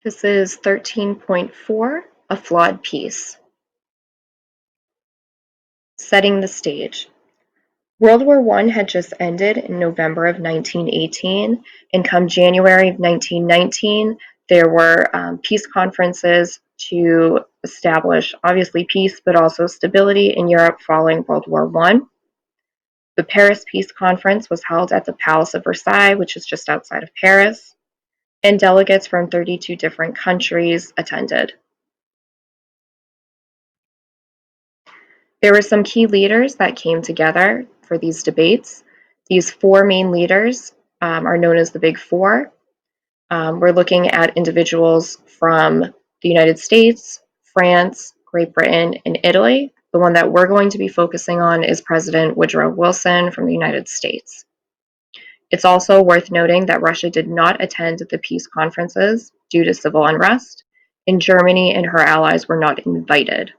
This is 13.4, A Flawed Peace. Setting the stage. World War I had just ended in November of 1918, and come January of 1919, there were peace conferences to establish, obviously, peace, but also stability in Europe following World War I. The Paris Peace Conference was held at the Palace of Versailles, which is just outside of Paris, and delegates from 32 different countries attended. There were some key leaders that came together for these debates. These four main leaders are known as the Big Four. We're looking at individuals from the United States, France, Great Britain, and Italy. The one that we're going to be focusing on is President Woodrow Wilson from the United States. It's also worth noting that Russia did not attend the peace conferences due to civil unrest, and Germany and her allies were not invited.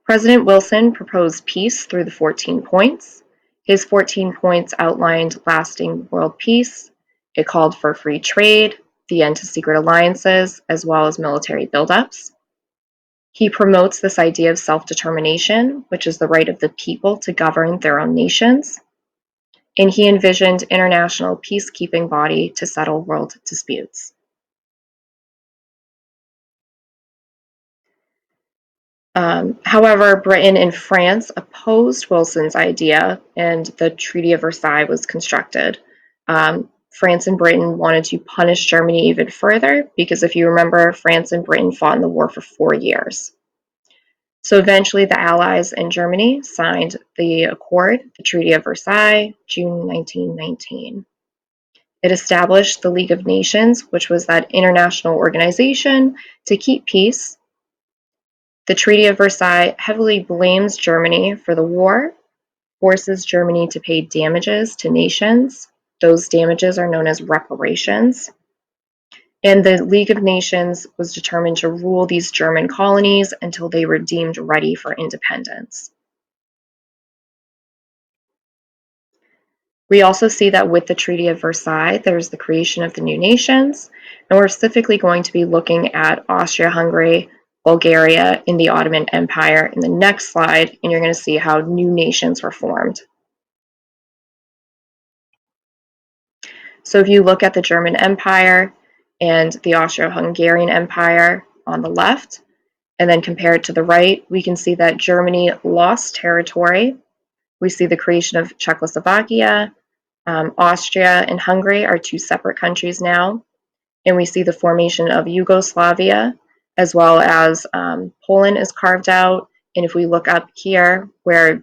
President Wilson proposed peace through the 14 points. His 14 points outlined lasting world peace. It called for free trade, the end to secret alliances, as well as military buildups. He promotes this idea of self-determination, which is the right of the people to govern their own nations. And he envisioned international peacekeeping body to settle world disputes. However, Britain and France opposed Wilson's idea, and the Treaty of Versailles was constructed. France and Britain wanted to punish Germany even further because, if you remember, France and Britain fought in the war for 4 years. So eventually the Allies and Germany signed the accord, the Treaty of Versailles, June 1919. It established the League of Nations, which was that international organization to keep peace. The Treaty of Versailles heavily blames Germany for the war, forces Germany to pay damages to nations. Those damages are known as reparations. And the League of Nations was determined to rule these German colonies until they were deemed ready for independence. We also see that with the Treaty of Versailles, there's the creation of the new nations, and we're specifically going to be looking at Austria-Hungary, Bulgaria, and the Ottoman Empire in the next slide, and you're going to see how new nations were formed. So if you look at the German Empire and the Austro-Hungarian Empire on the left, and then compare it to the right, we can see that Germany lost territory. We see the creation of Czechoslovakia. Austria and Hungary are two separate countries now, and we see the formation of Yugoslavia, as well as Poland is carved out. And if we look up here, where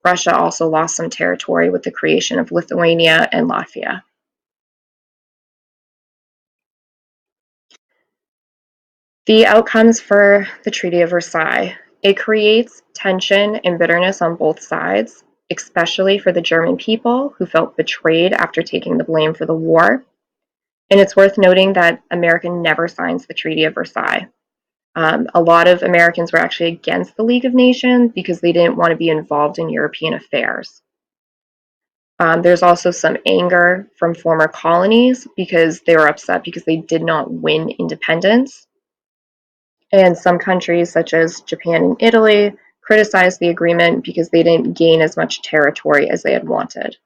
Russia also lost some territory with the creation of Lithuania and Latvia. The outcomes for the Treaty of Versailles. It creates tension and bitterness on both sides, especially for the German people who felt betrayed after taking the blame for the war. And it's worth noting that America never signs the Treaty of Versailles. A lot of Americans were actually against the League of Nations because they didn't want to be involved in European affairs. There's also some anger from former colonies because they were upset because they did not win independence. And some countries, such as Japan and Italy, criticized the agreement because they didn't gain as much territory as they had wanted.